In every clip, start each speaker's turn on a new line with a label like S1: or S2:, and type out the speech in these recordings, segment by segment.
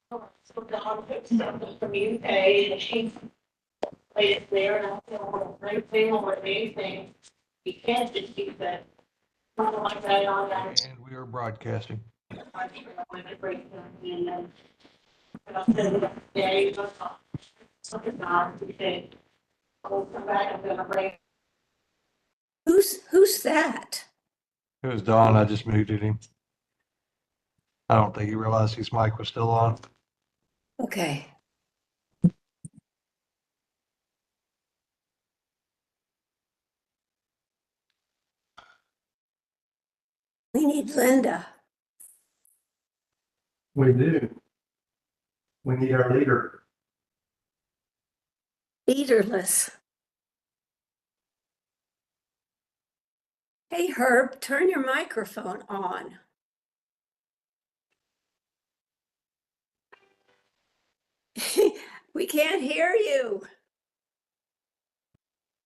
S1: So Don put something from UK and she played it there and I feel a great deal or anything. You can't just keep that. Something like that on that.
S2: And we are broadcasting.
S1: I think I went to break them and then. And I said, yeah, you know, something on, we said, I'll come back, I'm gonna break.
S3: Who's that?
S2: It was Don. I just muted him. I don't think he realized his mic was still on.
S3: Okay. We need Linda.
S4: We do. We need our leader.
S3: Leaderless. Hey, Herb, turn your microphone on. We can't hear you.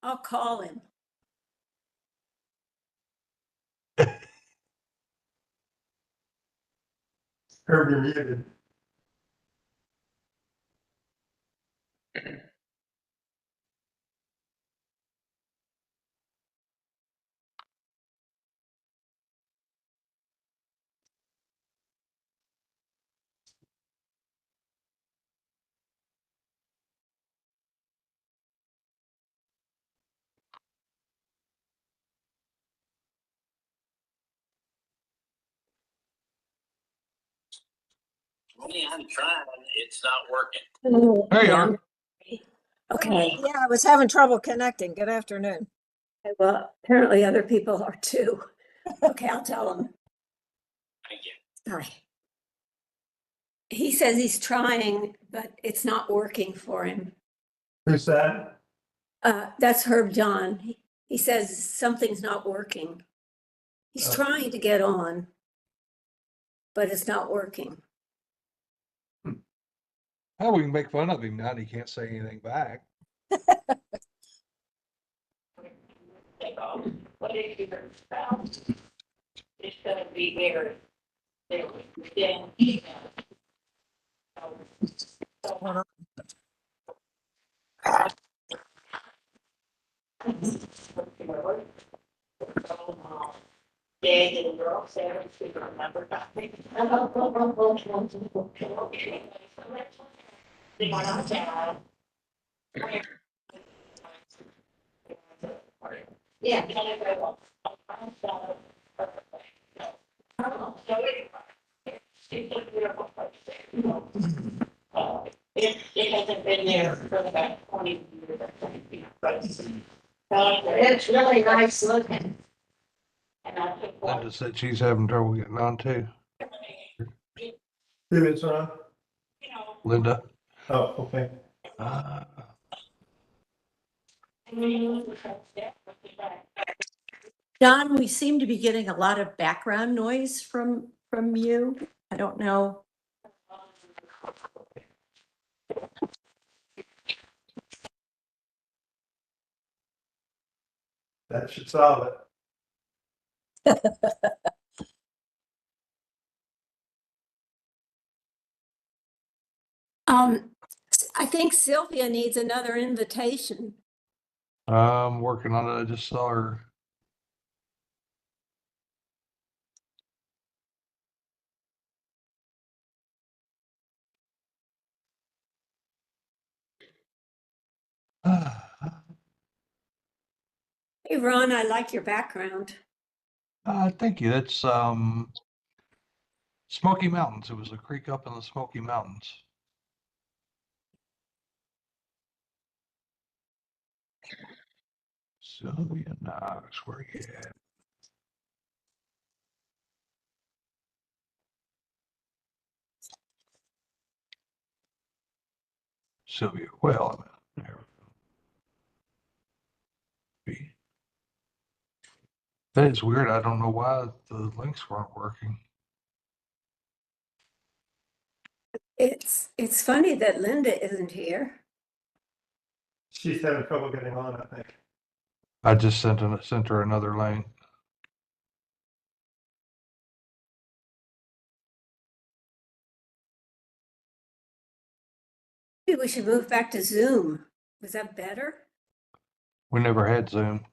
S3: I'll call him.
S4: Herb, you're muted.
S5: I'm trying, it's not working.
S2: There you are.
S3: Okay,
S6: Yeah, I was having trouble connecting. Good afternoon.
S3: well, apparently other people are too. Okay, I'll tell him.
S5: Thank you.
S3: Sorry. He says he's trying, but it's not working for him.
S4: Who's that?
S3: That's Herb John. He says something's not working. He's
S4: Oh.
S3: trying to get on, but it's not working.
S2: Oh, we can make fun of him now. And he can't say anything back.
S1: Take off. What is your spouse? It's gonna be there. There, then. Yeah, the girl said, she remembered nothing. They went out town. Yeah. It hasn't been there for about 20 years. It's really nice looking. And I think.
S2: Linda said she's having trouble getting on too.
S4: Who is on?
S2: Linda.
S4: Oh, okay.
S3: Don, we seem to be getting a lot of background noise from you. I don't know.
S4: That should solve it.
S3: I think Sylvia needs another invitation.
S2: I'm working on it. I just saw her.
S3: Hey, Ron, I like your background.
S2: Thank you. That's Smoky Mountains. It was a creek up in the Smoky Mountains. Sylvia Knox, where you at? Sylvia, well, there we go. That is weird. I don't know why the links weren't working.
S3: It's funny that Linda isn't here.
S4: She's having trouble getting on, I think.
S2: I just sent her another link.
S3: Maybe we should move back to Zoom. Was that better?
S2: We never had Zoom.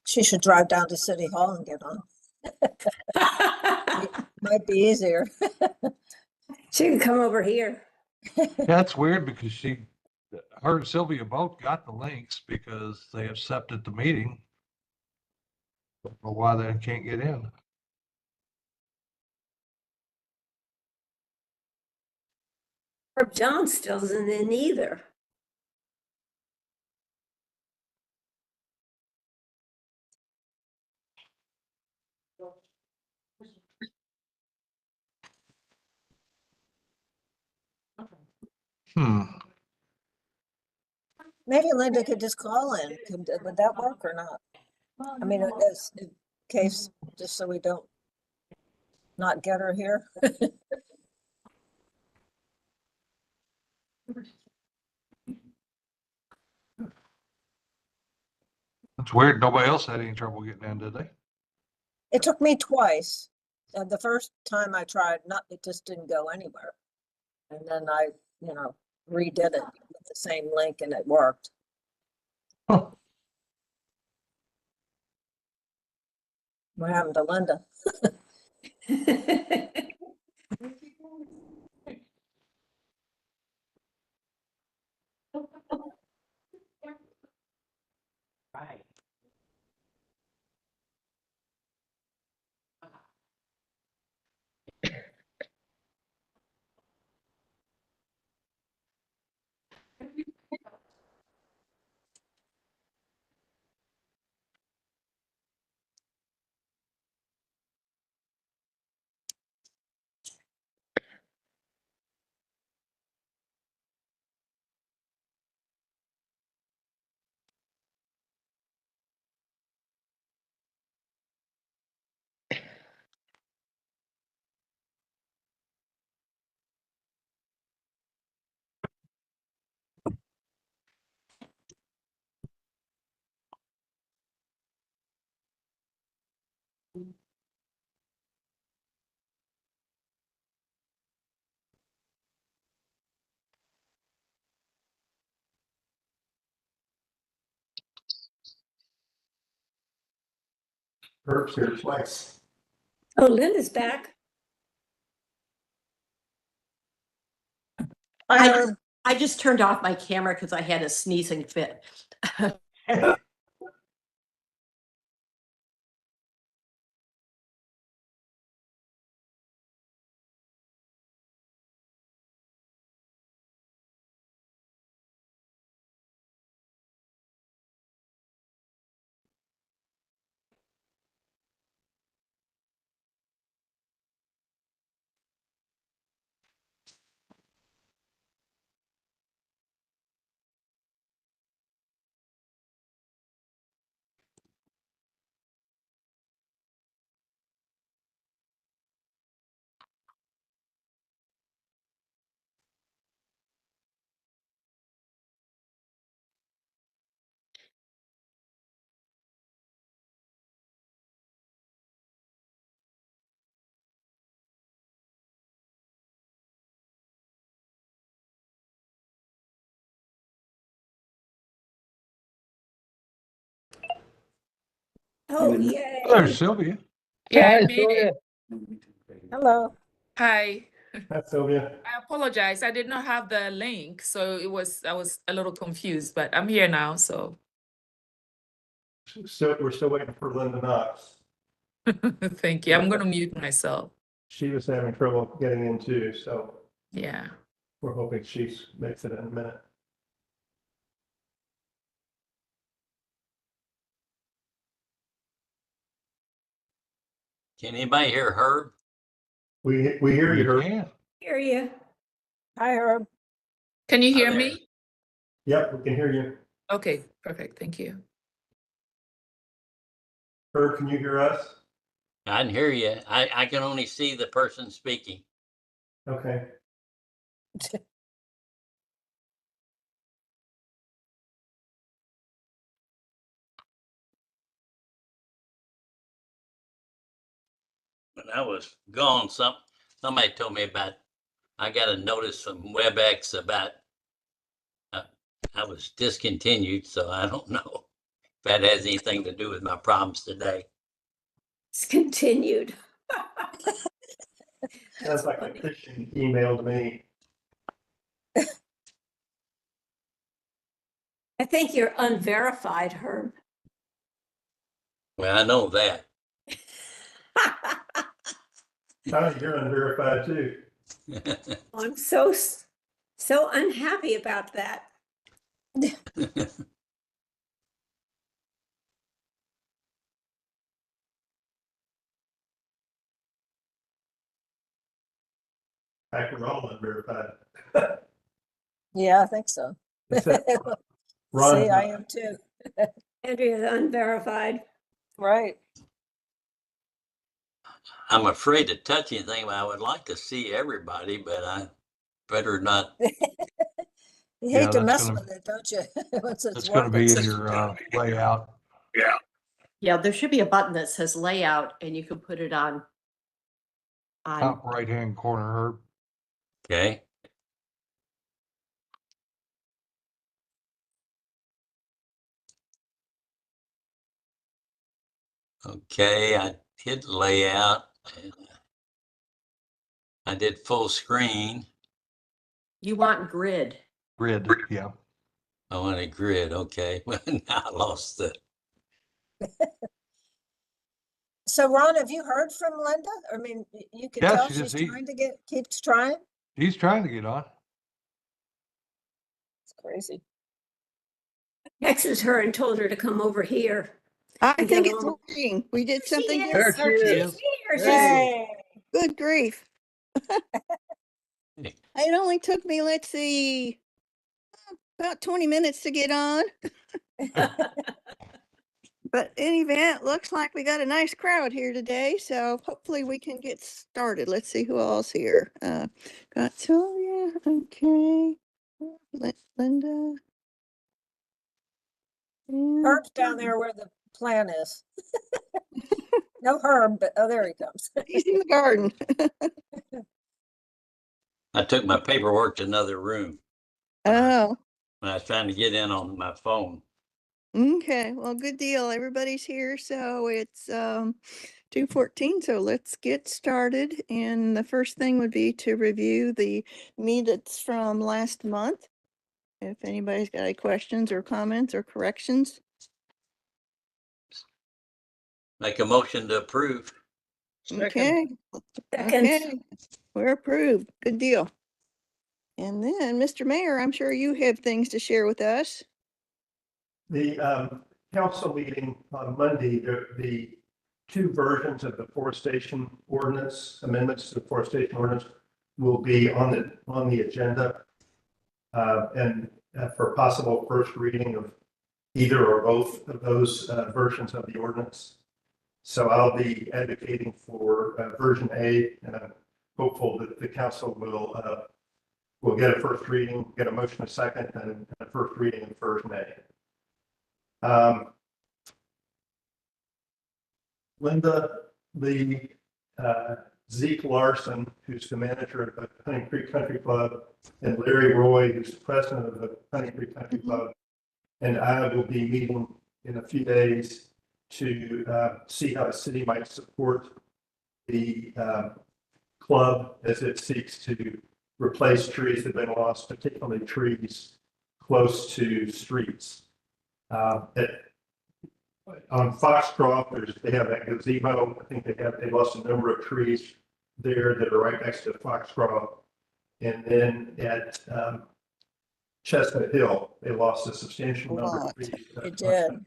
S6: She should drive down to City Hall and get on. Might be easier.
S3: She can come over here.
S2: That's weird because her and Sylvia both got the links because they accepted the meeting. Don't know why they can't get in.
S3: Or John still isn't in either.
S6: Maybe Linda could just call in. Would that work or not? I mean, as in case, just so we don't not get her here.
S2: It's weird. Nobody else had any trouble getting in, did they?
S6: It took me twice. The first time I tried, it just didn't go anywhere. And then I, redid it with the same link and it worked.
S2: Huh.
S6: What happened to Linda?
S1: Right.
S4: Herb's here twice.
S3: Oh, Linda's back.
S6: Hi, Herb.
S7: I just turned off my camera because I had a sneezing fit.
S3: Oh, yay.
S2: There's Sylvia.
S8: Yeah, I made it.
S6: Hello.
S8: Hi.
S4: That's Sylvia.
S8: I apologize. I did not have the link, so I was a little confused, but I'm here now, so
S4: So we're still waiting for Linda Knox.
S8: Thank you. I'm gonna mute myself.
S4: She was having trouble getting in too, so
S8: Yeah.
S4: we're hoping she makes it in a minute.
S5: Can anybody hear Herb?
S4: We hear you, Herb.
S2: Yeah.
S3: Hear you.
S6: Hi, Herb.
S8: Can you
S5: Hi
S8: hear
S5: there.
S8: me?
S4: Yep, we can hear you.
S8: Okay, perfect. Thank you.
S4: Herb, can you hear us?
S5: I can hear you. I can only see the person speaking.
S4: Okay.
S5: When I was gone, somebody told me about, I got a notice from WebEx about, uh, I was discontinued, so I don't know if that has anything to do with my problems today.
S3: It's continued.
S4: Sounds like a
S3: funny.
S4: phishing email to me.
S3: I think you're unverified, Herb.
S5: Well, I know that.
S4: Oh, you're unverified too.
S3: I'm so unhappy about that.
S4: Heck, we're all unverified.
S6: Yeah, I think so.
S4: Except Ron's
S6: See, I
S4: not.
S6: am too.
S3: Andrea's unverified.
S6: Right.
S5: I'm afraid to touch anything. I would like to see everybody, but I better not.
S6: You
S2: Yeah,
S6: hate to
S2: that's
S6: mess
S2: gonna-
S6: with it, don't you? Once it's
S2: It's gonna
S6: working.
S2: be in your layout.
S7: Yeah, there should be a button that says layout and you can put it on.
S2: Top right-hand corner, Herb.
S5: Okay. Okay, I hit layout. And I did full screen.
S7: You want grid.
S2: Grid, yeah.
S5: I want a grid. Okay. Well, now I lost the.
S6: So Ron, have you heard from Linda? I mean, you can
S2: Yeah,
S6: tell
S2: she
S6: she's
S2: just
S6: trying to keeps trying.
S2: He's trying to get on.
S6: It's crazy.
S3: Texted her and told her to come over here.
S9: I
S3: and
S9: think
S3: get
S9: it's
S3: on.
S9: working. We did something
S3: She is.
S9: different.
S4: There she is.
S3: She's here. She's
S6: Yay.
S9: Good grief. It only took me, let's see, about 20 minutes to get on. But in any event, looks like we got a nice crowd here today, so hopefully we can get started. Let's see who all's here. Got Sylvia, okay. Linda. and-
S6: Herb's down there where the plan is. No Herb, but oh, there he comes.
S9: He's in the garden.
S5: I took my paperwork to another room
S9: Oh,
S5: when I was trying to get in on my phone.
S9: okay. Well, good deal. Everybody's here, so it's 2:14, so let's get started. And the first thing would be to review the minutes from last month. If anybody's got any questions or comments or corrections.
S5: Make a motion to approve.
S9: Okay,
S3: second.
S9: okay, we're approved. Good deal. And then, Mr. Mayor, I'm sure you have things to share with us.
S4: The council meeting on Monday, the two versions of the forestation ordinance, amendments to the forestation ordinance will be on the agenda. And for possible first reading of either or both of those versions of the ordinance. So I'll be advocating for version A, and I'm hopeful that the council will get a first reading, get a motion a second, and a first reading of version A. Linda, the Zeke Larson, who's the manager of the Honey Creek Country Club, and Larry Roy, who's the president of the Honey Creek Country Club, and I will be meeting in a few days to see how the city might support the club as it seeks to replace trees that have been lost, particularly trees close to streets. On Foxcroft, they have that gazebo. I think they lost a number of trees there that are right next to Foxcroft. And then at Chestnut Hill, they lost a substantial number of
S9: Lot.
S4: trees.
S6: It did.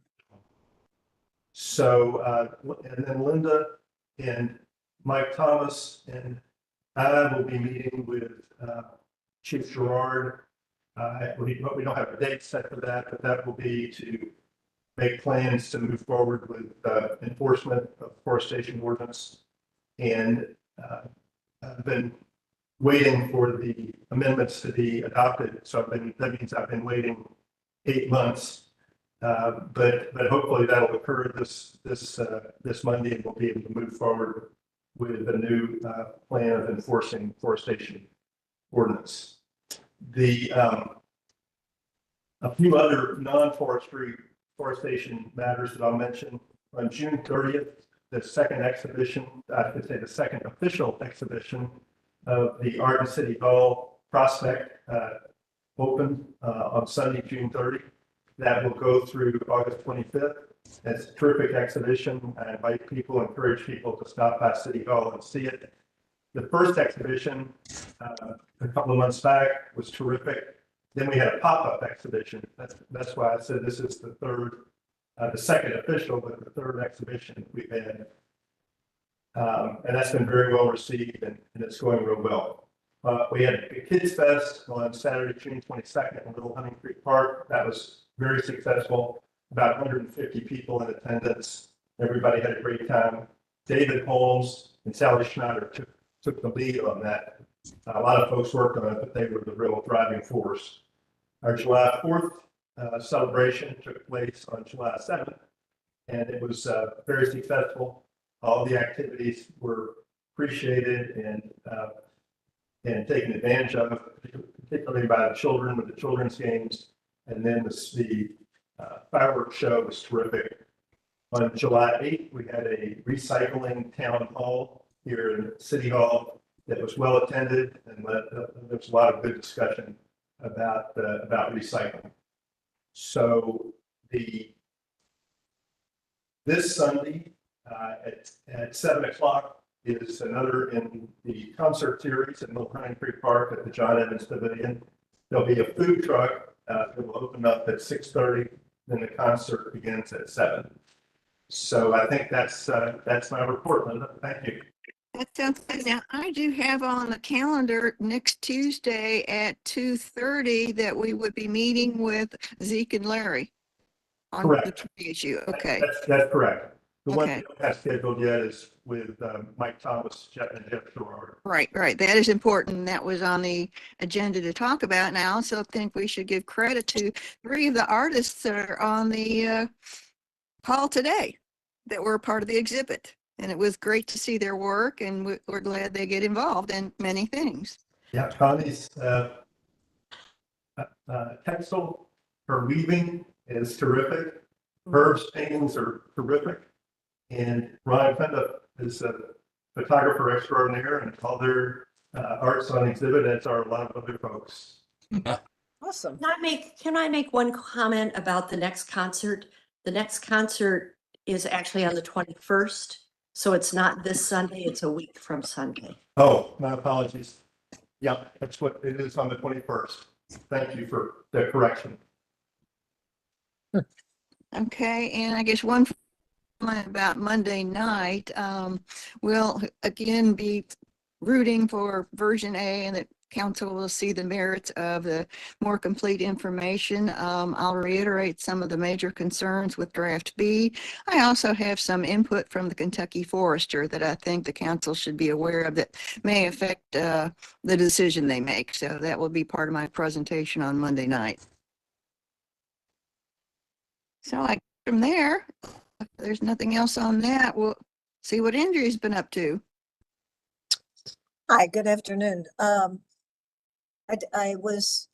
S4: So, and then Linda and Mike Thomas and I will be meeting with Chief Gerard. We don't have a date set for that, but that will be to make plans to move forward with enforcement of forestation ordinance. And I've been waiting for the amendments to be adopted. So that means I've been waiting 8 months. But hopefully that'll occur this Monday, and we'll be able to move forward with a new plan of enforcing forestation ordinance. A few other non-forestry forestation matters that I'll mention. On June 30th, the second exhibition, I should say the second official exhibition of the Art in City Hall prospect opened on Sunday, June 30th. That will go through August 25th. It's a terrific exhibition. I encourage people to stop by City Hall and see it. The first exhibition a couple of months back was terrific. Then we had a pop-up exhibition. That's why I said this is the second official, but the third exhibition we've had. And that's been very well received, and it's going real well. We had a Kids Fest on Saturday, June 22nd in Little Hunting Creek Park. That was very successful. About 150 people in attendance. Everybody had a great time. David Holmes and Sally Schneider took the lead on that. A lot of folks worked on it, but they were the real driving force. Our July 4th celebration took place on July 7th, and it was very successful. All the activities were appreciated and taken advantage of, particularly by the children with the children's games. And then the fireworks show was terrific. On July 8th, we had a recycling town hall here in City Hall that was well attended, and there was a lot of good discussion about recycling. So this Sunday at 7 o'clock is another in the concert series at Little Hunting Creek Park at the John Evans Pavilion. There'll be a food truck that will open up at 6:30. Then the concert begins at 7. So I think that's my report, Linda. Thank you.
S9: That sounds good. Now, I do have on the calendar next Tuesday at 2:30 that we would be meeting with Zeke and Larry on the
S4: Correct.
S9: tree issue. Okay.
S4: That's correct. The one
S9: Okay.
S4: we don't have scheduled yet is with Mike Thomas, and Jeff Gerard.
S9: Right. That is important. That was on the agenda to talk about. And I also think we should give credit to 3 of the artists that are on the hall today that were a part of the exhibit. And it was great to see their work, and we're glad they get involved in many things.
S4: Yeah, Connie's textile, her weaving is terrific. Herb's paintings are terrific. And Ryan Fenda is a photographer extraordinaire, and all their art's on exhibit, as are a lot of other folks.
S6: Awesome.
S7: Can I make one comment about the next concert? The next concert is actually on the 21st. So it's not this Sunday, it's a week from Sunday.
S4: Oh, my apologies. Yeah, that's what it is, on the 21st. Thank you for the correction.
S9: Okay, and I guess one comment about Monday night, we'll again be rooting for version A, and that council will see the merits of the more complete information. I'll reiterate some of the major concerns with draft B. I also have some input from the Kentucky Forester that I think the council should be aware of that may affect the decision they make. So that will be part of my presentation on Monday night. So from there, if there's nothing else on that, we'll see what Andrew's been up to.
S6: Hi, good afternoon. I was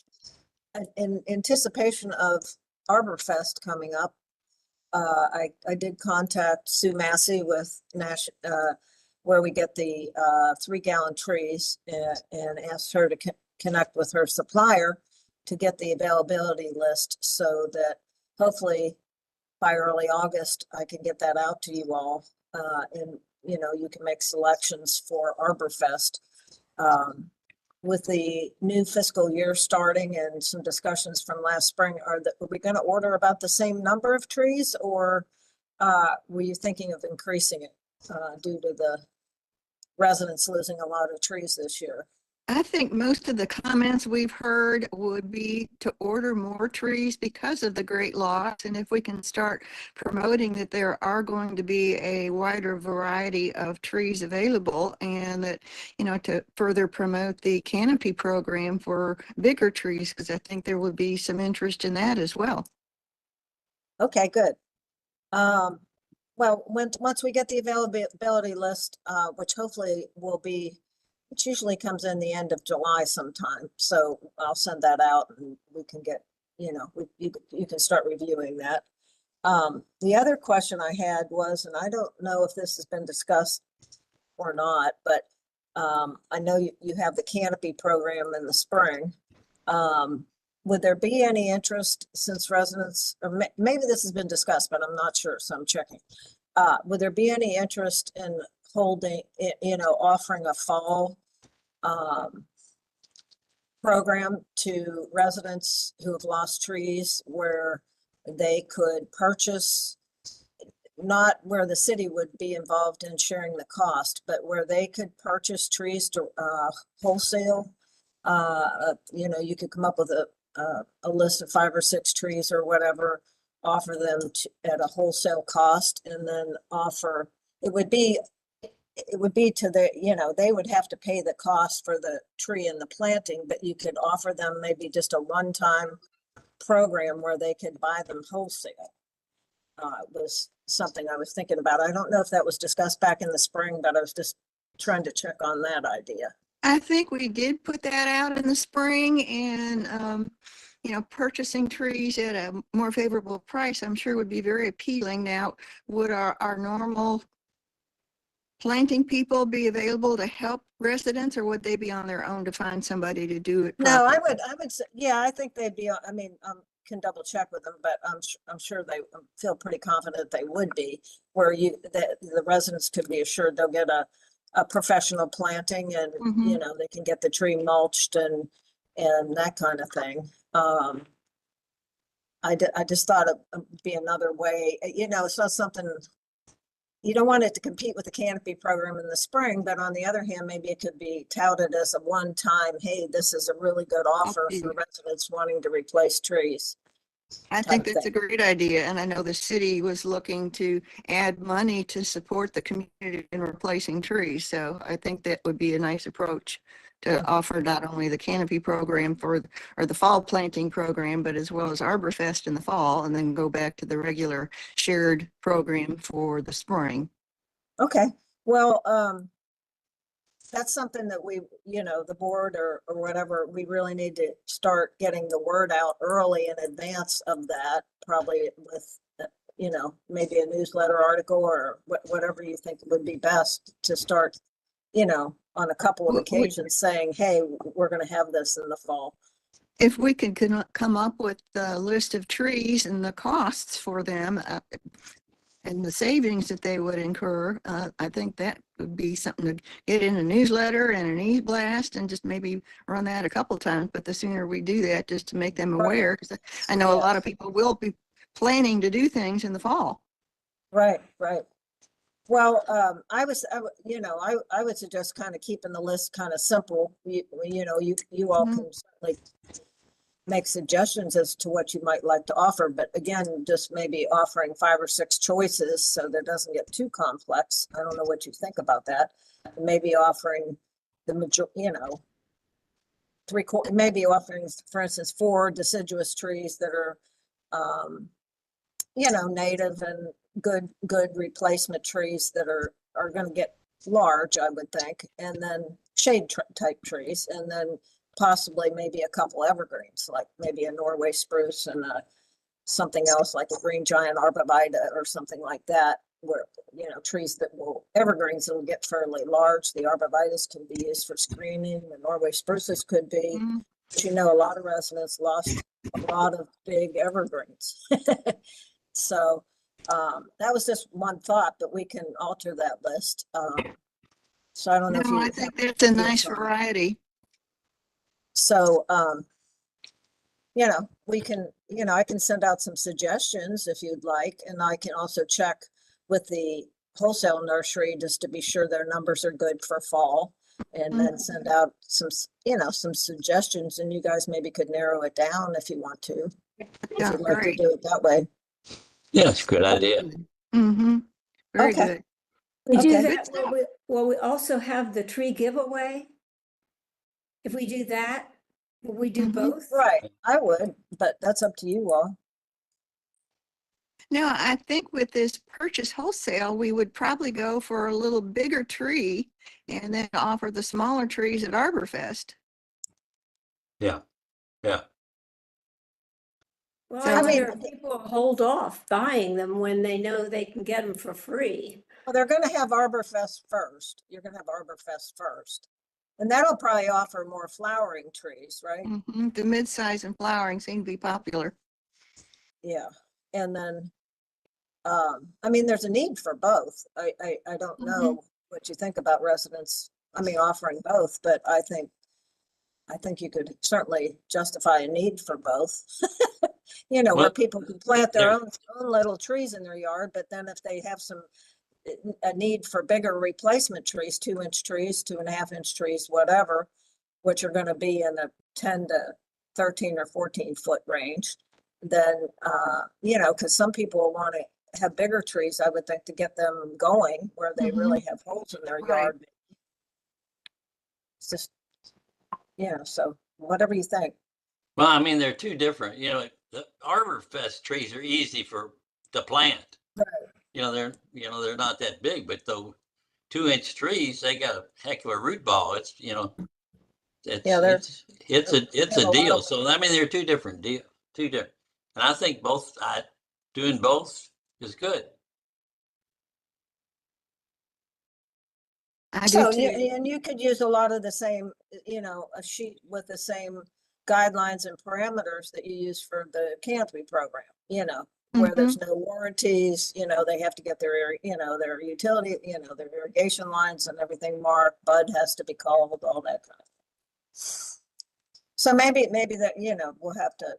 S6: in anticipation of Arbor Fest coming up. I did contact Sue Massey with where we get the 3-gallon trees and asked her to connect with her supplier to get the availability list so that hopefully by early August, I can get that out to you all. And, you know, you can make selections for Arbor Fest. With the new fiscal year starting and some discussions from last spring, are we going to order about the same number of trees, or were you thinking of increasing it due to the residents losing a lot of trees this year?
S9: I think most of the comments we've heard would be to order more trees because of the great loss. And if we can start promoting that there are going to be a wider variety of trees available, and that, you know, to further promote the canopy program for bigger trees, because I think there would be some interest in that as well.
S6: Okay, good. Well, once we get the availability list, which hopefully will be, it usually comes in the end of July sometime. So I'll send that out and we can get, you know, you can start reviewing that. The other question I had was, and I don't know if this has been discussed or not, but I know you have the canopy program in the spring. Would there be any interest, since residents, or maybe this has been discussed, but I'm not sure, so I'm checking. Would there be any interest in holding, you know, offering a fall program to residents who have lost trees, where they could purchase, not where the city would be involved in sharing the cost, but where they could purchase trees to wholesale? You know, you could come up with a list of 5 or 6 trees or whatever, offer them at a wholesale cost, and then offer, it would be to the, you know, they would have to pay the cost for the tree and the planting, but you could offer them maybe just a one-time program where they could buy them wholesale. Was something I was thinking about. I don't know if that was discussed back in the spring, but I was just trying to check on that idea.
S9: I think we did put that out in the spring, and you know, purchasing trees at a more favorable price, I'm sure would be very appealing. Now, would our normal planting people be available to help residents, or would they be on their own to find somebody to do it
S6: No,
S9: properly?
S6: I would say, yeah, I think they'd be, I mean, can double check with them, but I'm sure they feel pretty confident they would be, where the residents could be assured they'll get a professional planting, and, you know, they can get the tree mulched and that kind of thing. I just thought it'd be another way, you know, it's not something, you don't want it to compete with the canopy program in the spring, but on the other hand, maybe it could be touted as a one-time, hey, this is a really good offer for residents wanting to replace trees.
S9: I think that's a great idea, and I know the city was looking to add money to support the community in replacing trees, so I think that would be a nice approach to offer not only the canopy program or the fall planting program, but as well as Arbor Fest in the fall, and then go back to the regular shared program for the spring.
S6: Okay, well, that's something that we, you know, the board or whatever, we really need to start getting the word out early in advance of that, probably with, you know, maybe a newsletter article or whatever you think would be best to start, you know, on a couple of occasions saying, hey, we're going to have this in the fall.
S9: If we could come up with a list of trees and the costs for them, and the savings that they would incur, I think that would be something to get in a newsletter and an e-blast, and just maybe run that a couple times. But the sooner we do that, just to make them aware, because I know a lot of people will be planning to do things in the fall.
S6: Right, right. Well, I would suggest kind of keeping the list kind of simple. You know, you all can certainly make suggestions as to what you might like to offer, but again, just maybe offering 5 or 6 choices so that it doesn't get too complex. I don't know what you think about that. Maybe offering you know, maybe offering, for instance, 4 deciduous trees that are, you know, native and good replacement trees that are going to get large, I would think, and then shade type trees, and then possibly maybe a couple evergreens, like maybe a Norway spruce and something else like a green giant arborvitae or something like that, where, you know, trees that evergreens that will get fairly large. The arborvitaes can be used for screening. The Norway spruces could be. But, you know, a lot of residents lost a lot of big evergreens. So that was just one thought, but we can alter that list. So I don't know if
S9: No,
S6: you.
S9: I think that's a nice variety.
S6: So, you know, we can, you know, I can send out some suggestions if you'd like, and I can also check with the wholesale nursery just to be sure their numbers are good for fall. And then send out some, you know, some suggestions, and you guys maybe could narrow it down if you want to. If
S9: Yeah,
S6: you'd like to
S9: great.
S6: do it that way.
S5: Yeah, it's a good idea.
S9: Mm-hmm. Very
S6: Okay.
S9: good.
S3: We do
S6: Okay.
S3: that, will we also have the tree giveaway? If we do that, will we do
S9: Mhm.
S3: both?
S6: Right, I would, but that's up to you all.
S9: Now, I think with this purchase wholesale, we would probably go for a little bigger tree and then offer the smaller trees at ArborFest.
S5: Yeah, yeah.
S3: Well,
S9: So-
S3: I
S6: I mean,
S3: wonder if people hold off buying them when they know they can get them for free.
S6: well, they're gonna have ArborFest first. You're gonna have ArborFest first. And that'll probably offer more flowering trees, right?
S9: Mhm. The mid-size and flowering seem to be popular.
S6: Yeah, and then, I mean, there's a need for both. I don't
S9: Mhm.
S6: know what you think about residents, I mean, offering both, but I think you could certainly justify a need for both. You know, where
S5: Well,
S6: people can plant their
S5: there-
S6: own little trees in their yard, but then if they have some a need for bigger replacement trees, 2-inch trees, 2.5-inch trees, whatever, which are gonna be in the 10 to 13 or 14 foot range, then, you know, because some people want to have bigger trees, I would think, to get them going where they
S9: Mhm.
S6: really have holes in their
S9: Right.
S6: yard. It's just, you know, so whatever you think.
S5: well, I mean, they're two different, the Arbor Fest trees are easy to plant.
S6: Right.
S5: They're not that big, but though 2-inch trees, they got a heck of a root ball. It's,
S6: Yeah, they're-
S5: it's
S6: have a
S5: a
S6: lot
S5: deal.
S6: of-
S5: So I mean, they're two different deal, two different. And I think doing both is good.
S9: I do
S6: So,
S9: too.
S6: and you could use a lot of the same, you know, a sheet with the same guidelines and parameters that you use for the canopy program, you know, where there's no warranties, you know, they have to get their, their utility, their irrigation lines and everything marked, bud has to be called, all that kind of thing. So maybe that, we'll have to,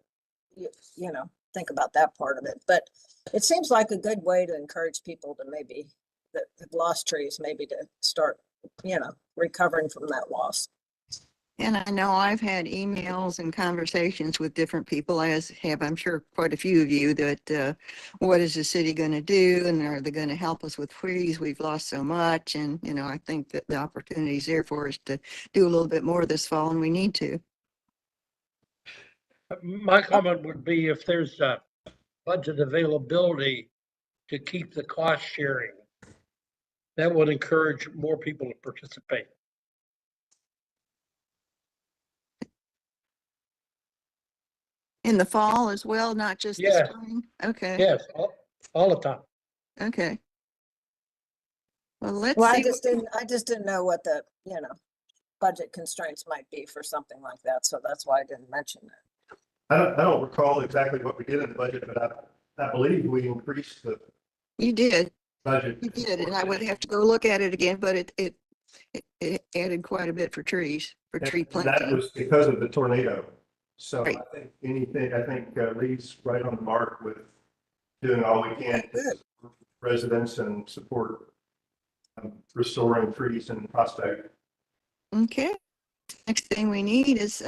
S6: think about that part of it, but it seems like a good way to encourage people to maybe that have lost trees, maybe to start, recovering from that loss.
S9: And I know I've had emails and conversations with different people, as have, I'm sure, quite a few of you, that what is the city going to do? And are they going to help us with trees? We've lost so much. And, I think that the opportunity is there for us to do a little bit more this fall, and we need to.
S10: My comment would be if there's a budget availability to keep the cost sharing, that would encourage more people to participate.
S9: In the fall as well, not just the
S10: Yes.
S9: spring? Okay,
S10: Yes, all the time.
S9: okay. Well, let's
S6: Well,
S9: see.
S6: I just didn't know what the, budget constraints might be for something like that, so that's why I didn't mention that.
S4: I don't recall exactly what we did in the budget, but I believe we increased the
S9: You did,
S4: budget.
S9: you did, and I would have to go look at it again, but it added quite a bit for trees, for tree
S4: And that
S9: planting.
S4: was because of the tornado. So
S9: Right.
S4: I think Lee's right on the mark with doing all we can to
S6: Good.
S4: support residents and support restoring trees in Prospect.
S9: Okay. Next thing we need is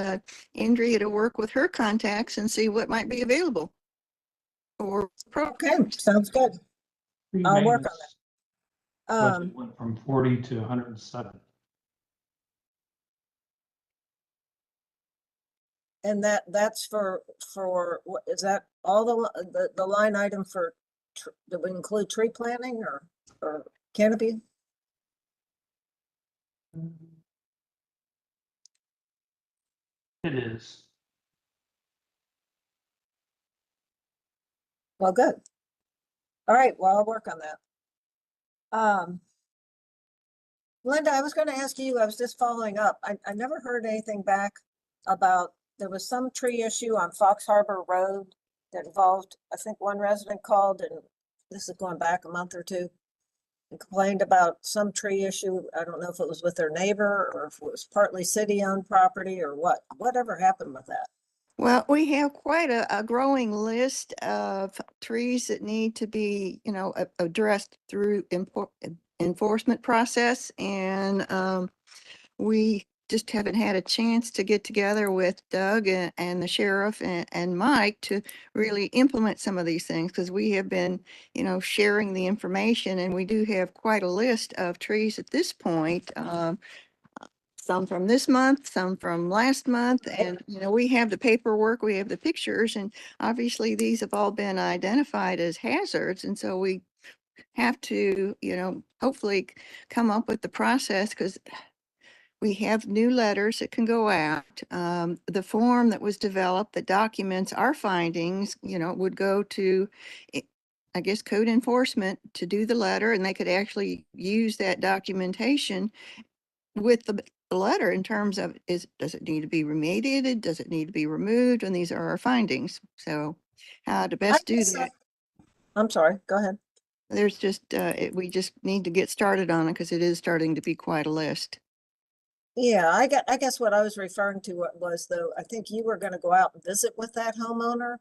S9: Andrea to work with her contacts and see what might be available. Or
S6: Okay, sounds good. I'll work on that.
S11: Budget went from 40 to 107.
S6: And that's for, what, is that all the line item for, that would include tree planting or canopy?
S11: It is.
S6: Well, good. All right, well, I'll work on that. Linda, I was gonna ask you, I was just following up. I never heard anything back about, there was some tree issue on Fox Harbor Road that involved, I think one resident called, and this is going back a month or two, and complained about some tree issue. I don't know if it was with their neighbor or if it was partly city-owned property or whatever happened with that.
S9: Well, we have quite a growing list of trees that need to be, addressed through enforcement process. And we just haven't had a chance to get together with Doug and the sheriff and Mike to really implement some of these things, because we have been, sharing the information, and we do have quite a list of trees at this point. Some from this month, some from last month, and, we have the paperwork, we have the pictures, and obviously these have all been identified as hazards. And so we have to, hopefully come up with the process, because we have new letters that can go out. The form that was developed that documents our findings, would go to, I guess, code enforcement to do the letter, and they could actually use that documentation with the letter in terms of, does it need to be remediated? Does it need to be removed? And these are our findings. So how to best do that.
S6: I'm sorry, go ahead.
S9: There's just, we just need to get started on it, because it is starting to be quite a list.
S6: Yeah, I guess what I was referring to was, though, I think you were gonna go out and visit with that homeowner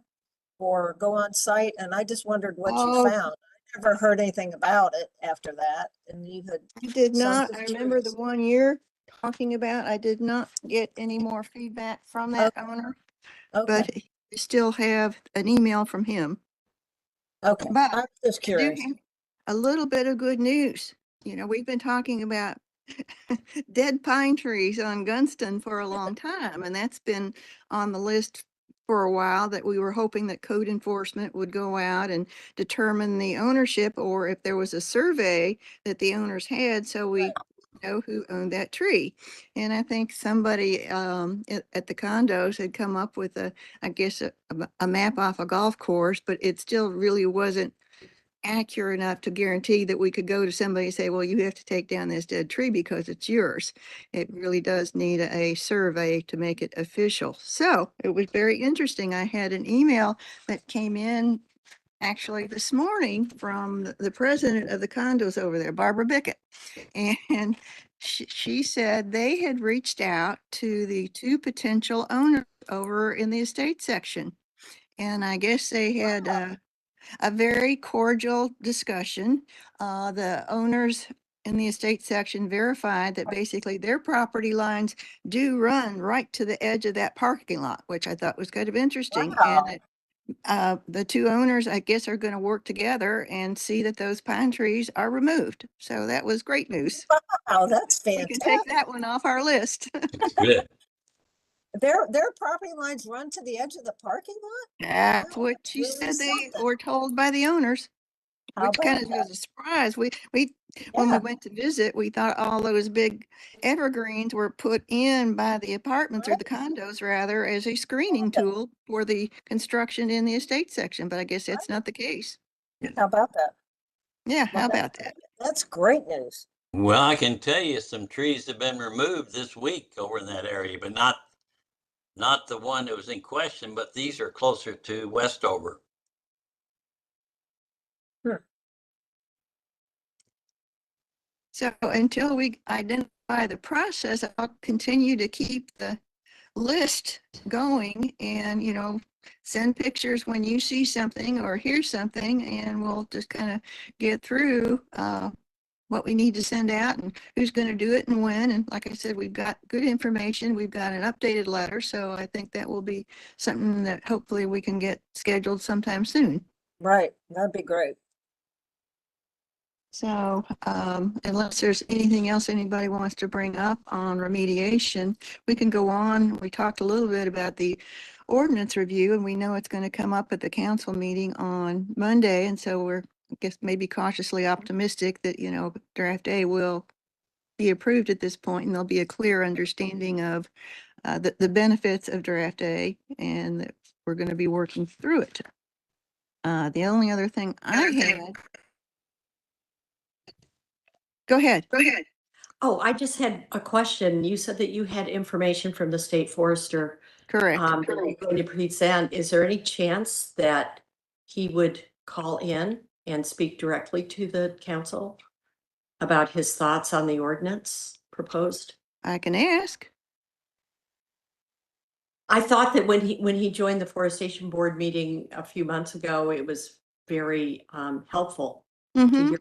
S6: or go on site, and I just wondered what you
S9: Oh.
S6: found. I never heard anything about it after that, and you had.
S9: I did
S6: some
S9: not, I remember the
S6: trees.
S9: one you're talking about, I did not get any more feedback from that owner,
S6: Okay,
S9: but we still have an email from him.
S6: okay,
S9: But
S6: I'm just
S9: I do
S6: curious.
S9: have a little bit of good news. We've been talking about dead pine trees on Gunston for a long time, and that's been on the list for a while, that we were hoping that code enforcement would go out and determine the ownership, or if there was a survey that the owners had, so we know who owned that tree. And I think somebody at the condos had come up with I guess a map off a golf course, but it still really wasn't accurate enough to guarantee that we could go to somebody and say, well, you have to take down this dead tree because it's yours. It really does need a survey to make it official. So it was very interesting. I had an email that came in actually this morning from the president of the condos over there, Barbara Bickett. And she said they had reached out to the two potential owners over in the estate section. And I guess they had a very cordial discussion. The owners in the estate section verified that basically their property lines do run right to the edge of that parking lot, which I thought was kind of interesting.
S6: Wow.
S9: And the two owners, I guess, are going to work together and see that those pine trees are removed. So that was great news.
S6: Wow, that's
S9: We can take
S6: fantastic.
S9: that one off our list.
S5: Good.
S6: Their property lines run to the edge of the parking lot?
S9: That's
S6: Wow,
S9: what
S6: that's
S9: she
S6: really
S9: said they
S6: something.
S9: were told by the owners.
S6: How
S9: Which kind
S6: about
S9: of was a surprise. When we
S6: Yeah.
S9: went to visit, we thought all those big evergreens were put in by the apartments, or the condos rather, as a screening tool for the construction in the estate section, but I guess that's not the case.
S6: How about that?
S9: Yeah,
S6: Well,
S9: how about that?
S6: That's great news.
S5: Well, I can tell you some trees have been removed this week over in that area, but not the one that was in question, but these are closer to Westover.
S9: So until we identify the process, I'll continue to keep the list going and, send pictures when you see something or hear something, and we'll just kind of get through what we need to send out and who's going to do it and when. And like I said, we've got good information. We've got an updated letter. So I think that will be something that hopefully we can get scheduled sometime soon.
S6: Right, that'd be great.
S9: So unless there's anything else anybody wants to bring up on remediation, we can go on. We talked a little bit about the ordinance review, and we know it's going to come up at the council meeting on Monday. And so we're, I guess, maybe cautiously optimistic that, draft A will be approved at this point, and there'll be a clear understanding of the benefits of draft A, and that we're going to be working through it. The only other thing I had. Go ahead.
S7: Oh, I just had a question. You said that you had information from the state forester
S9: Correct.
S7: that you're going to present. Is there any chance that he would call in and speak directly to the council about his thoughts on the ordinance proposed?
S9: I can ask.
S7: I thought that when he joined the Forestation Board meeting a few months ago, it was very helpful to
S9: Mhm.
S7: hear.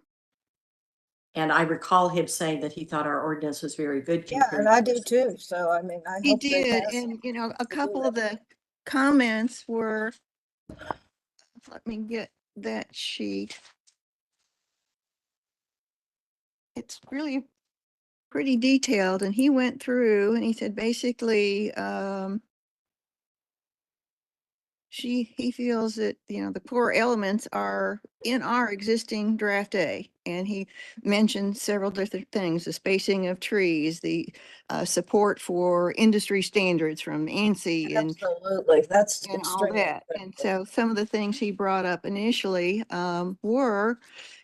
S7: And I recall him saying that he thought our ordinance was very good.
S6: Yeah, and I do too. So, I mean, I
S9: He
S6: hope they
S9: did,
S6: pass.
S9: and you know, a
S6: do
S9: couple of the comments were, let me get that sheet. It's really pretty detailed, and he went through and he said basically, he feels that, you know, the core elements are in our existing draft A. And he mentioned several different things, the spacing of trees, the support for industry standards from ANSI and
S6: Absolutely. That's
S9: and all
S6: extremely
S9: that. And
S6: critical.
S9: so some of the things he brought up initially were,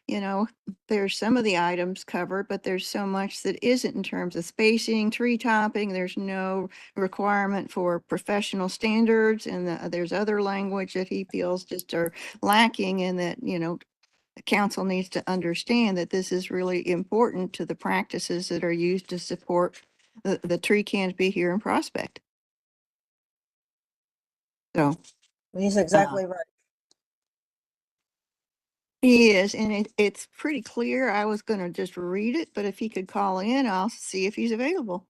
S9: you know, there's some of the items covered, but there's so much that isn't in terms of spacing, tree topping. There's no requirement for professional standards. And there's other language that he feels just are lacking, and that, you know, the council needs to understand that this is really important to the practices that are used to support the tree canopy here in Prospect. So
S6: He's exactly right.
S9: he is, and it's pretty clear. I was gonna just read it, but if he could call in, I'll see if he's available.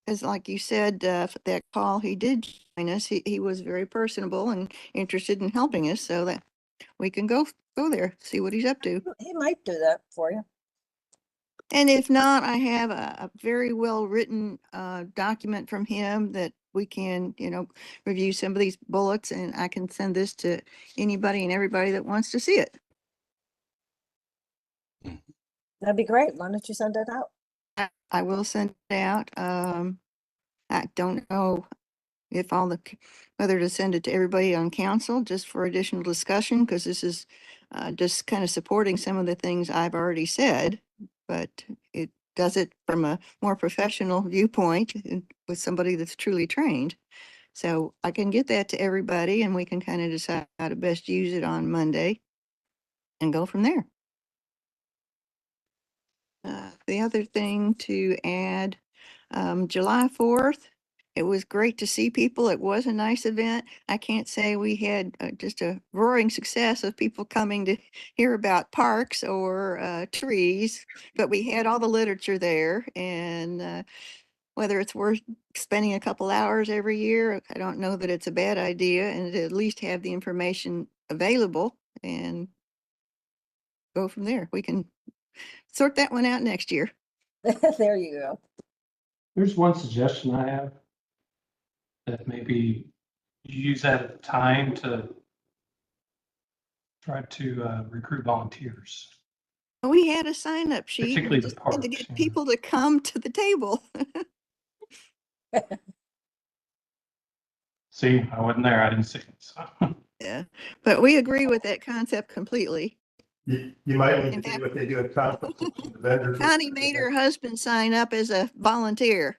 S9: As like you said, for that call, he did join us. He was very personable and interested in helping us, so that we can go there, see what he's up to.
S6: He might do that for you.
S9: And if not, I have a very well-written document from him that we can, you know, review some of these bullets, and I can send this to anybody and everybody that wants to see it.
S6: That'd be great. Why don't you send it out?
S9: I will send it out. I don't know if whether to send it to everybody on council just for additional discussion, because this is just kind of supporting some of the things I've already said, but it does it from a more professional viewpoint with somebody that's truly trained. So I can get that to everybody, and we can kind of decide how to best use it on Monday and go from there. The other thing to add, July 4th, it was great to see people. It was a nice event. I can't say we had just a roaring success of people coming to hear about parks or trees, but we had all the literature there. And whether it's worth spending a couple hours every year, I don't know that it's a bad idea, and to at least have the information available and go from there. We can sort that one out next year.
S6: There you go.
S11: There's one suggestion I have. That maybe you use that at the time to try to recruit volunteers,
S9: We had a sign up sheet.
S11: particularly
S9: We
S11: the
S9: just had to
S11: parks.
S9: get people to come to the table.
S11: See, I wasn't there. I didn't see it. So.
S9: Yeah, but we agree with that concept completely.
S4: You might need
S9: In
S4: to
S9: fact,
S4: do what they do at conferences. The vendors.
S9: Connie made her husband sign up as a volunteer.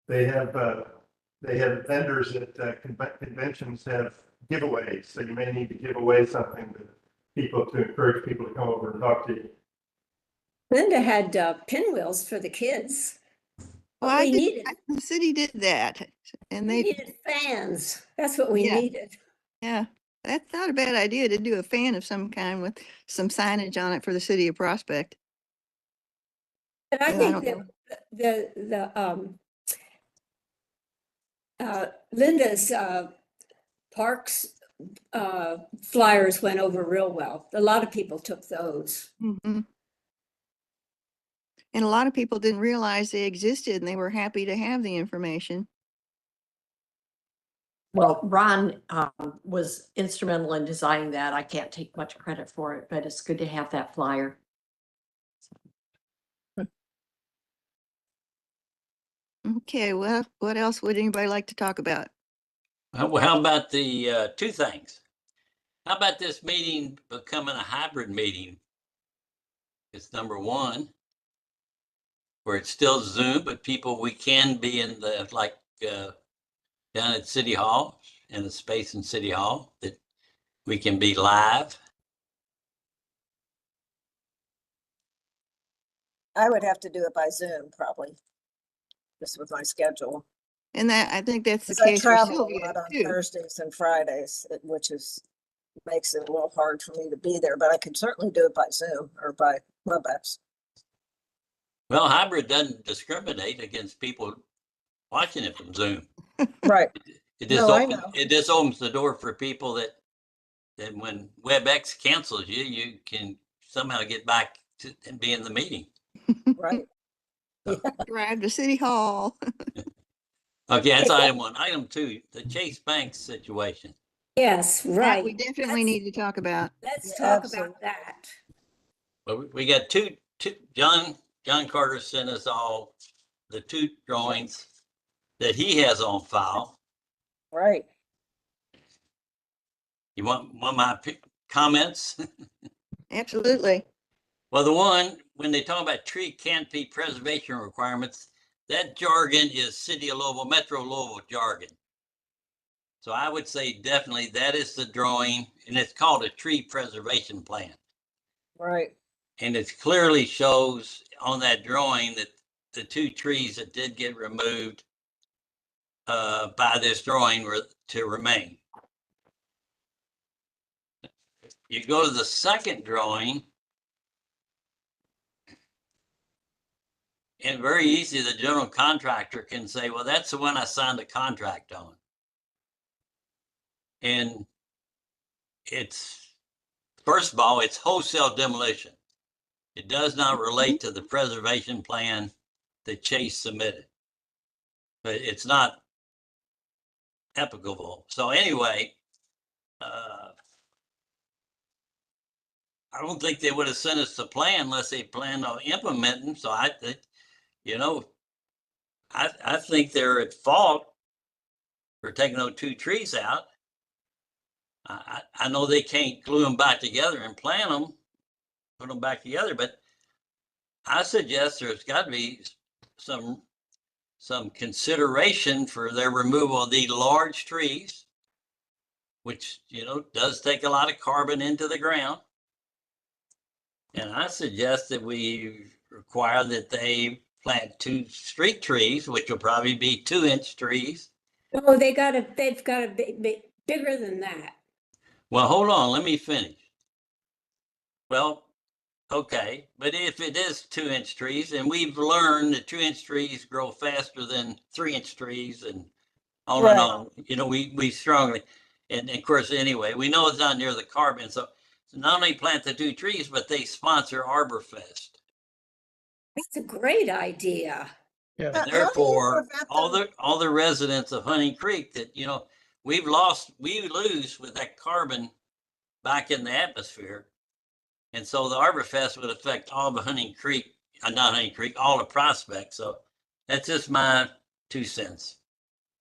S4: They have vendors at conventions have giveaways, so you may need to give away something to encourage people to come over and talk to you.
S3: Linda had pinwheels for the kids.
S9: Well,
S3: What we needed,
S9: the city did that, and
S3: we
S9: they,
S3: needed fans. That's what we
S9: Yeah.
S3: needed.
S9: yeah, that's not a bad idea to do a fan of some kind with some signage on it for the city of Prospect.
S3: But I
S9: Yeah, I
S3: think
S9: don't
S3: that Linda's parks flyers went over real well. A lot of people took those.
S9: Mhm. And a lot of people didn't realize they existed, and they were happy to have the information.
S7: Well, Ron was instrumental in designing that. I can't take much credit for it, but it's good to have that flyer.
S9: Okay, well, what else would anybody like to talk about?
S5: Well, how about the two things? How about this meeting becoming a hybrid meeting? It's number one, where it's still Zoom, but we can be in the, like down at City Hall, in a space in City Hall that we can be live.
S6: I would have to do it by Zoom probably, just with my schedule.
S9: And that, I think that's the
S6: Because I
S9: case for
S6: travel a
S9: Sylvia
S6: lot on
S9: too.
S6: Thursdays and Fridays, which makes it a little hard for me to be there, but I could certainly do it by Zoom or by WebEx.
S5: Well, hybrid doesn't discriminate against people watching it from Zoom.
S6: Right.
S5: It just
S6: No, I
S5: opens,
S6: know.
S5: it just opens the door for people that when WebEx cancels you, you can somehow get back to and be in the meeting.
S6: Right.
S9: Drive to City Hall.
S5: Okay, that's item one. Item two, the Chase Bank situation.
S3: Yes,
S9: That
S3: right.
S9: we definitely need to talk about.
S3: Let's
S6: Yeah,
S3: talk
S6: absolutely.
S3: about that.
S5: Well, we got two, John Carter sent us all the two drawings that he has on file.
S6: Right.
S5: You want my comments?
S9: Absolutely.
S5: Well, the one, when they talk about tree canopy preservation requirements, that jargon is City of Louisville, Metro Louisville jargon. So I would say definitely that is the drawing, and it's called a tree preservation plan.
S6: Right.
S5: And it clearly shows on that drawing that the two trees that did get removed by this drawing were to remain. You go to the second drawing, and very easy, the general contractor can say, well, that's the one I signed a contract on. And it's, first of all, it's wholesale demolition. It does not relate to the preservation plan that Chase submitted. But it's not applicable. So anyway, I don't think they would have sent us the plan unless they planned on implementing. So I think, you know, I think they're at fault for taking those two trees out. I know they can't glue them back together and plant them, put them back together, but I suggest there's got to be some consideration for their removal of these large trees, which, you know, does take a lot of carbon into the ground. And I suggest that we require that they plant 2 street trees, which will probably be 2-inch trees.
S3: Oh, they've got to be bigger than that.
S5: Well, hold on, let me finish. Well, okay, but if it is 2-inch trees, and we've learned that 2-inch trees grow faster than 3-inch trees and on and
S6: Right.
S5: on, you know, we strongly, and of course, anyway, we know it's not near the carbon. So not only plant the 2 trees, but they sponsor Arbor Fest.
S3: That's a great idea.
S10: Yeah.
S6: How do you
S5: Therefore,
S6: prevent them?
S5: all the residents of Honey Creek that, you know, we lose with that carbon back in the atmosphere. And so the Arbor Fest would affect all the Honey Creek, not Honey Creek, all the prospects. So that's just my 2 cents.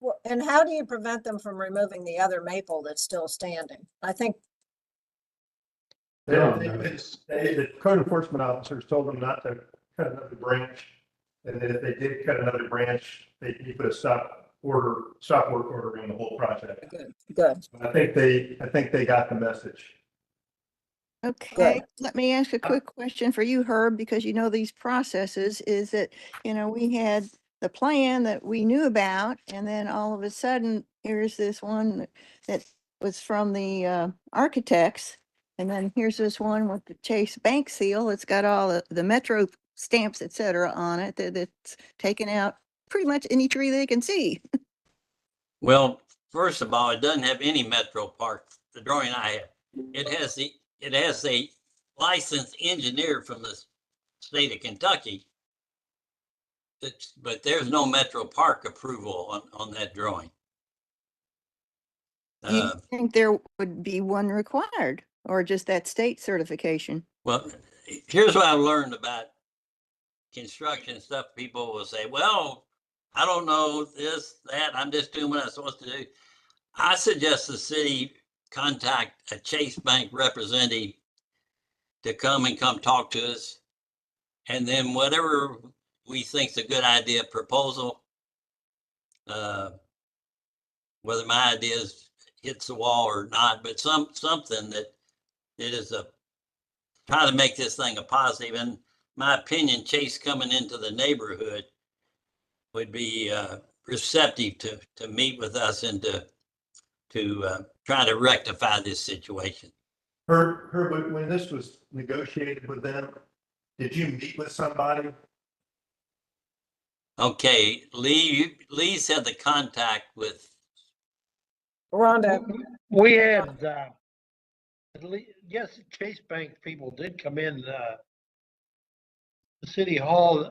S6: Well, and how do you prevent them from removing the other maple that's still standing? I think,
S4: The code enforcement officers told them not to cut another branch. And then if they did cut another branch, you put a stop work order in the whole project.
S6: good.
S4: I think they got the message.
S9: Okay, let me ask a quick question for you, Herb, because you know these processes is that, you know, we had the plan that we knew about, and then all of a sudden, here's this one that was from the architects. And then here's this one with the Chase Bank seal. It's got all the Metro stamps, et cetera, on it that's taken out pretty much any tree they can see.
S5: Well, first of all, it doesn't have any Metro Park, the drawing I have. It has a licensed engineer from the state of Kentucky. But there's no Metro Park approval on that drawing.
S9: Do you think there would be one required or just that state certification?
S5: Well, here's what I've learned about construction stuff. People will say, well, I don't know this, that, I'm just doing what I'm supposed to do. I suggest the city contact a Chase Bank representative to come talk to us. And then whatever we think's a good idea proposal, whether my ideas hits the wall or not, but something that it is a, try to make this thing a positive. In my opinion, Chase coming into the neighborhood would be receptive to meet with us and to try to rectify this situation.
S4: Herb, when this was negotiated with them, did you meet with somebody?
S5: Okay, Lee's had the contact with,
S6: Rhonda,
S10: We had, at least, yes, Chase Bank people did come in, the city hall,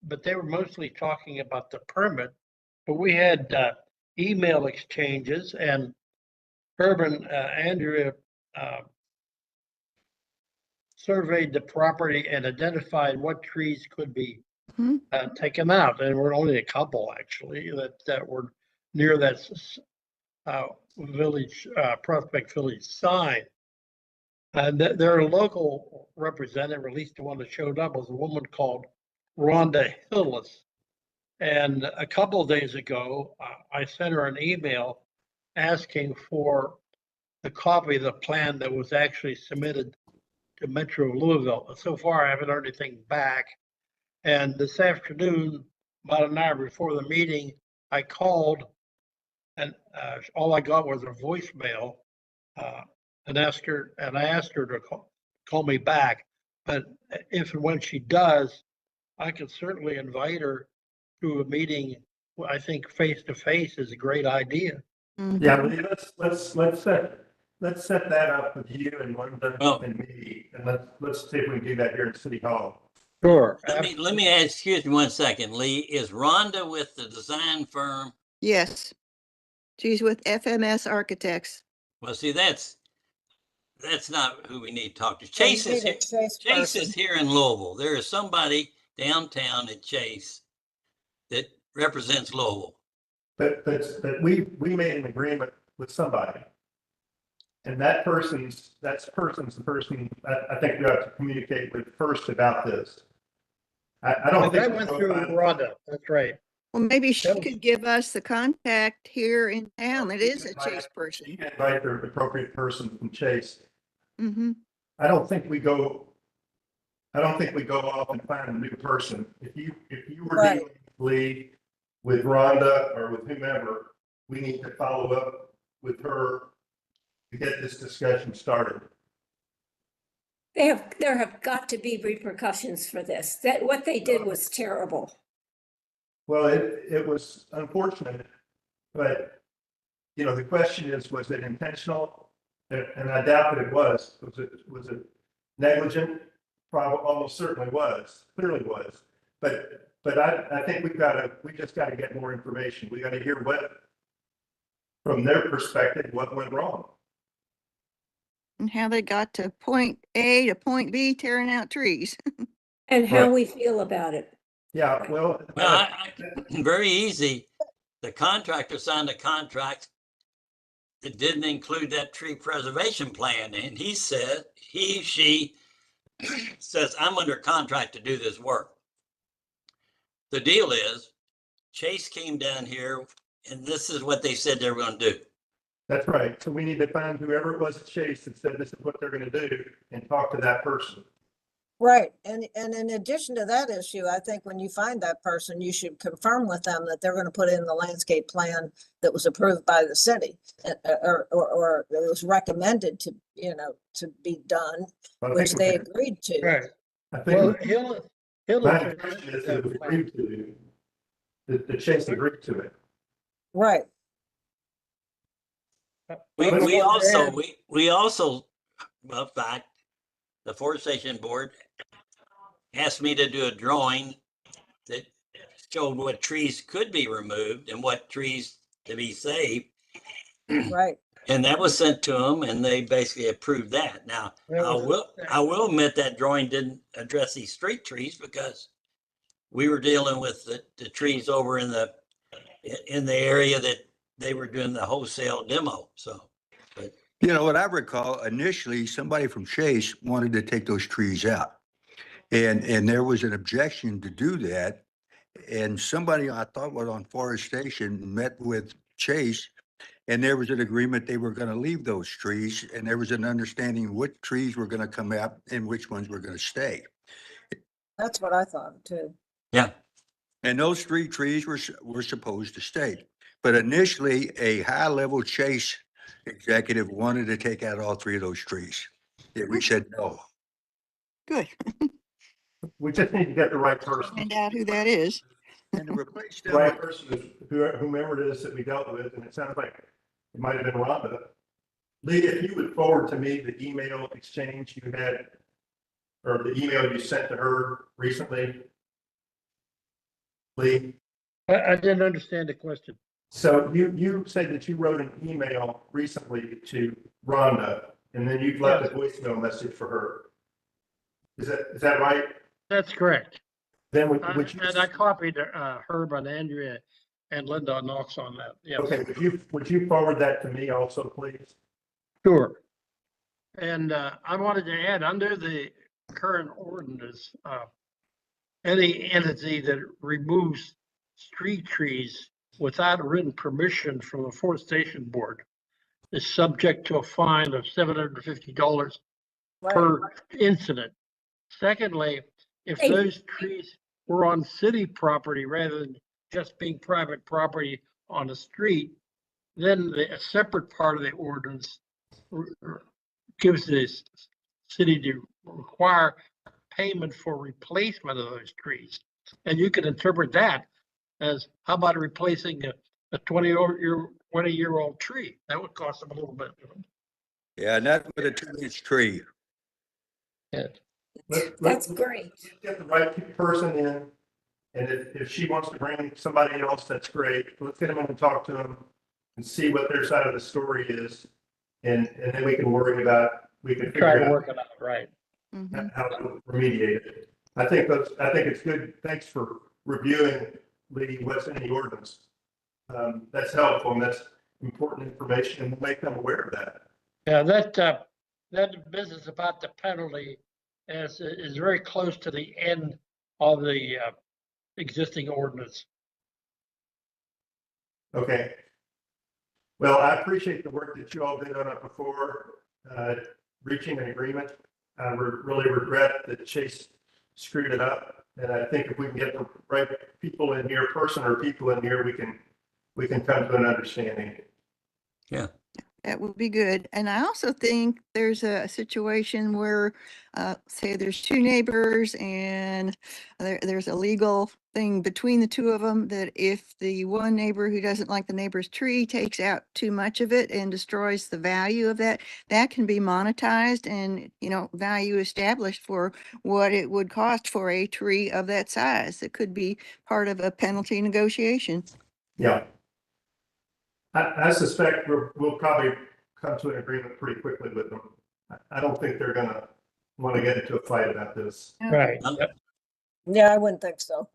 S10: but they were mostly talking about the permit. But we had, email exchanges, and Herb and Andrea, surveyed the property and identified what trees could be
S9: Mhm.
S10: taken out. And we're only a couple actually that were near that village, Prospect Village sign. And their local representative, or at least the one that showed up, was a woman called Rhonda Hillis. And a couple of days ago, I sent her an email asking for the copy of the plan that was actually submitted to Metro Louisville. So far, I haven't heard anything back. And this afternoon, about an hour before the meeting, I called, and all I got was a voicemail, and I asked her to call me back. But if and when she does, I could certainly invite her to a meeting. I think face to face is a great idea.
S4: Yeah, Lee, let's set that up with you and Linda
S5: Oh.
S4: and me, and let's see if we can do that here at City Hall.
S10: Sure.
S5: let me ask, excuse me 1 second, Lee, is Rhonda with the design firm?
S9: Yes. She's with FMS Architects.
S5: Well, see, that's not who we need to talk to.
S6: yeah, you
S5: Chase is
S6: need a
S5: here.
S6: Chase
S5: Chase
S6: person.
S5: is here in Louisville. There is somebody downtown at Chase that represents Louisville.
S4: But we made an agreement with somebody. And that person's the person I think we have to communicate with first about this. I don't think.
S10: That went through Rhonda. That's right.
S9: Well, maybe she
S10: That was-
S9: could give us the contact here in town. It is a Chase
S4: You
S9: person.
S4: can invite the appropriate person from Chase.
S9: Mm-hmm.
S4: I don't think we go off and find a new person. If you were
S6: Right.
S4: dealing with Lee, with Rhonda or with whomever, we need to follow up with her to get this discussion started.
S3: There have got to be repercussions for this. That what they did was terrible.
S4: Well, it was unfortunate, but the question is, was it intentional? And I doubt that it was. Was it negligent? Probably, almost certainly was, clearly was. But I think we just gotta get more information. We gotta hear from their perspective, what went wrong.
S9: And how they got to point A to point B tearing out trees.
S3: And how
S4: Right.
S3: we feel about it.
S4: Yeah, well.
S5: Well, very easy. The contractor signed a contract that didn't include that tree preservation plan. And he said, she says, I'm under contract to do this work. The deal is Chase came down here and this is what they said they were going to do.
S4: That's right. So we need to find whoever it was at Chase that said this is what they're gonna do and talk to that person.
S6: Right. And in addition to that issue, I think when you find that person, you should confirm with them that they're going to put in the landscape plan that was approved by the city or it was recommended to be done,
S4: But I
S6: which
S4: think
S6: they
S4: we-
S6: agreed to.
S10: Right.
S4: I
S10: Well,
S4: think
S10: Hillis
S4: my impression is that it was agreed to, the Chase agreed to it.
S6: Right.
S5: We also, well, in fact, the Forestation board asked me to do a drawing that showed what trees could be removed and what trees to be saved.
S6: Right.
S5: And that was sent to them and they basically approved that. Now, I will admit that drawing didn't address these street trees because we were dealing with the trees over in the area that they were doing the wholesale demo. So,
S12: What I recall, initially, somebody from Chase wanted to take those trees out. And there was an objection to do that. and somebody I thought was on Forestation met with Chase, and there was an agreement they were gonna leave those trees, and there was an understanding what trees were gonna come out and which ones were gonna stay.
S6: That's what I thought too.
S5: Yeah,
S12: And those 3 trees were supposed to stay. But initially, a high-level Chase executive wanted to take out all 3 of those trees. Yeah, we said no.
S9: Good.
S4: We just need to get the right person.
S9: Find out who that is.
S12: And to replace
S4: The
S12: them,
S4: right person is whomever it is that we dealt with, and it sounds like it might have been Rhonda. Lee, if you would forward to me the email exchange you had, or the email you sent to her recently. Lee,
S10: I didn't understand the question.
S4: so you said that you wrote an email recently to Rhonda, and then you've left a voicemail message for her. Is that right?
S10: That's correct.
S4: Then would you?
S10: And I copied Herb and Andrea and Linda Knox on that. Yes.
S4: Okay, would you forward that to me also, please?
S10: Sure. And I wanted to add, under the current ordinance, any entity that removes street trees without written permission from the Forestation Board is subject to a fine of $750 per incident. Secondly, if
S3: Hey.
S10: those trees were on city property rather than just being private property on the street, then a separate part of the ordinance gives the city to require payment for replacement of those trees. And you can interpret that as, how about replacing a 20-year-old tree? That would cost them a little bit.
S12: yeah, not with a 2-inch tree.
S10: Yeah.
S3: That's great.
S4: Get the right person in, and if she wants to bring somebody else, that's great. Let's get them in and talk to them and see what their side of the story is. And then we can
S10: Try
S4: figure
S10: to
S4: out
S10: work it out, right?
S9: Mhm.
S4: how to remediate it. I think it's good. Thanks for reviewing, Lee, what's in the ordinance. That's helpful, and that's important information, and we'll make them aware of that.
S10: Yeah, that business about the penalty is very close to the end of the existing ordinance.
S4: Okay. Well, I appreciate the work that you all did on it before, reaching an agreement. I really regret that Chase screwed it up. And I think if we can get the right people in here, people in here, we can come to an understanding.
S9: That would be good. And I also think there's a situation where, say there's 2 neighbors and there's a legal thing between the 2 of them, that if the one neighbor who doesn't like the neighbor's tree takes out too much of it and destroys the value of that, that can be monetized and, value established for what it would cost for a tree of that size. It could be part of a penalty negotiation.
S4: Yeah. I suspect we'll probably come to an agreement pretty quickly with them. I don't think they're gonna want to get into a fight about this.
S10: Right.
S6: Yeah, I wouldn't think so.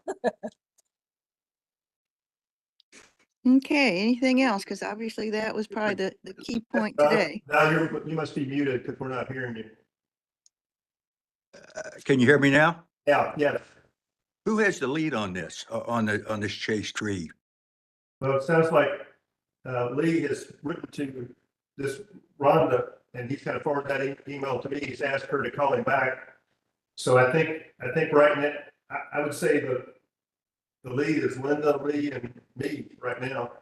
S9: Okay, anything else? Because obviously that was probably the key point today.
S4: Now you must be muted because we're not hearing you.
S12: Can you hear me now?
S4: Yeah.
S12: Who has the lead on this, on this Chase tree?
S4: Well, it sounds like Lee has written to this Rhonda, and he's gonna forward that email to me. He's asked her to call him back. So I think right now, I would say the lead is Linda, Lee, and me right now.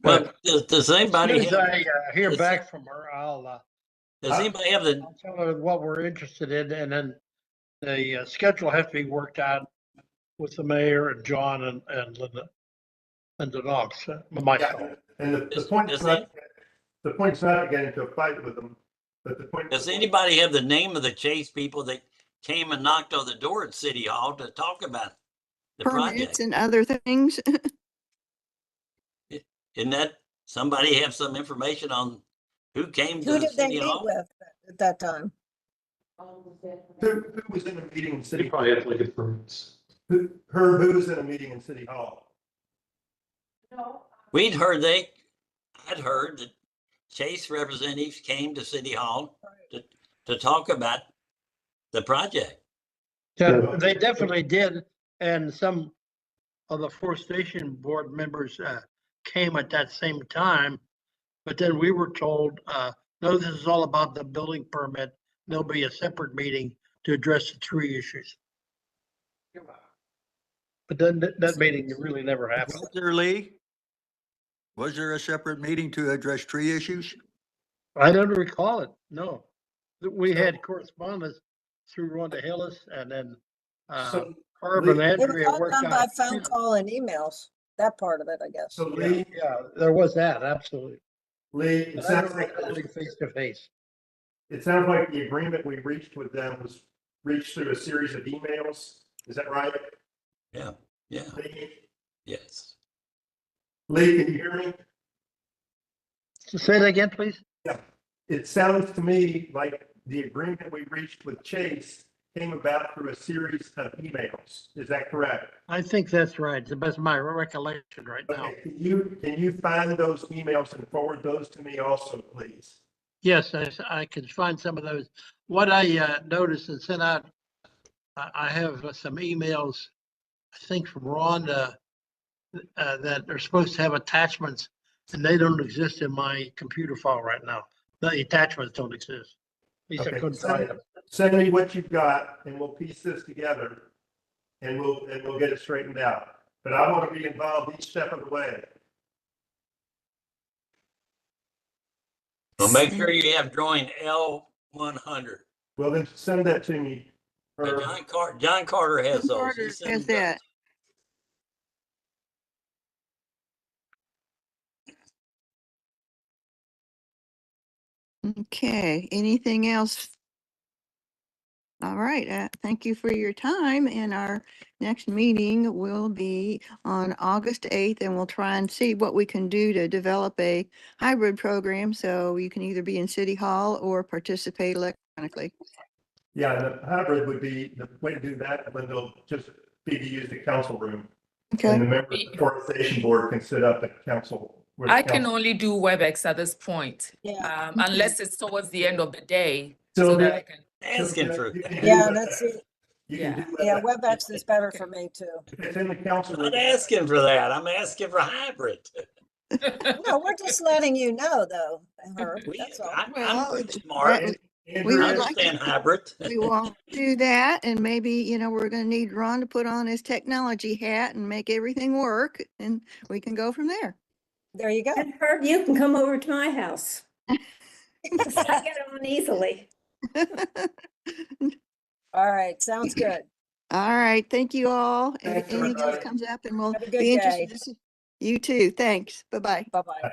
S5: well, does
S10: As
S5: anybody
S10: soon as
S5: have,
S10: I hear back from her, I'll
S5: does anybody have the,
S10: tell her what we're interested in, and then the schedule has to be worked out with the mayor and John and Linda and the Knox, myself.
S4: Yeah, and the
S5: Does-
S4: point
S5: does
S4: is not, the point's not to get into a fight with them, but the point.
S5: does anybody have the name of the Chase people that came and knocked on the door at City Hall to talk about the
S9: Permits
S5: project?
S9: and other things.
S5: Isn't that, somebody have some information on who came to
S6: Who
S5: the
S6: did they
S5: City
S6: meet
S5: Hall?
S6: with at that time?
S4: Who was in a meeting in City
S11: You
S4: Hall?
S11: probably have to look at permits.
S4: Who was in a meeting in City Hall?
S5: I'd heard that Chase representatives came to City Hall to talk about the project.
S10: Yeah, they definitely did. And some of the Forestation board members came at that same time. But then we were told, no, this is all about the building permit. There'll be a separate meeting to address the tree issues. But then that meeting really never happened.
S12: Was there, Lee? Was there a separate meeting to address tree issues?
S10: I don't recall it, no. We had correspondence through Rhonda Hillis and then
S4: So,
S10: Herb and
S4: Lee-
S6: It was
S10: Andrea
S6: all
S10: worked
S6: done by
S10: out.
S6: phone call and emails, that part of it, I guess.
S4: So
S10: Yeah,
S4: Lee,
S10: yeah, there was that, absolutely.
S4: it
S10: But I
S4: sounds
S10: don't
S4: like,
S10: recall it face to face.
S4: it sounds like the agreement we reached with them was reached through a series of emails. Is that right?
S5: Yeah, yeah,
S4: Lee,
S5: yes.
S4: Lee, can you hear me?
S10: So say that again, please.
S4: It sounds to me like the agreement we reached with Chase came about through a series of emails. Is that correct?
S10: I think that's right. The best of my recollection right now.
S4: Okay, can you find those emails and forward those to me also, please?
S10: Yes, I can find some of those. What I noticed and sent out, I have some emails, I think from Rhonda, that are supposed to have attachments, and they don't exist in my computer file right now. The attachments don't exist. At least I
S4: Okay,
S10: couldn't find them.
S4: send me what you've got and we'll piece this together and we'll get it straightened out. But I want to be involved each step of the way.
S5: Well, make sure you have drawing L100.
S4: Well, then send that to me. Or,
S5: John Carter has those.
S9: Carter
S5: He sent
S9: has
S5: them to
S9: that.
S5: us.
S9: Okay, anything else? All right, thank you for your time, and our next meeting will be on August 8th, and we'll try and see what we can do to develop a hybrid program, so you can either be in City Hall or participate electronically.
S4: yeah, the hybrid would be the way to do that, when they'll just be to use the council room.
S9: Okay,
S4: And the members of the Forestation board can sit up at council. where the
S8: I can
S4: council-
S8: only do WebEx at this point,
S6: Yeah.
S8: unless it's towards the end of the day, so
S4: Sylvia,
S8: that I can.
S5: Asking for
S4: you can
S5: that.
S4: do
S6: Yeah,
S4: that.
S6: that's it.
S4: You can
S8: Yeah.
S4: do
S6: Yeah,
S4: that.
S6: WebEx is better for me too.
S4: If it's in the council
S5: I'm
S4: room.
S5: not asking for that. I'm asking for hybrid.
S6: No, we're just letting you know though, Herb, that's all.
S5: I'm
S9: Well,
S5: pretty smart.
S9: that-
S4: Andrew,
S9: we
S5: I
S9: would like
S5: understand
S9: to-
S5: hybrid.
S9: we will do that, and maybe, we're gonna need Ron to put on his technology hat and make everything work, and we can go from there.
S6: There you go.
S3: And Herb, you can come over to my house. Because I get on easily.
S6: All right, sounds good.
S9: All right, thank you all. If
S4: Thanks,
S9: anything else
S4: everybody.
S9: comes up, and we'll
S6: Have a good
S9: be interested
S6: day.
S9: to see. You too, thanks, bye-bye.
S6: Bye-bye.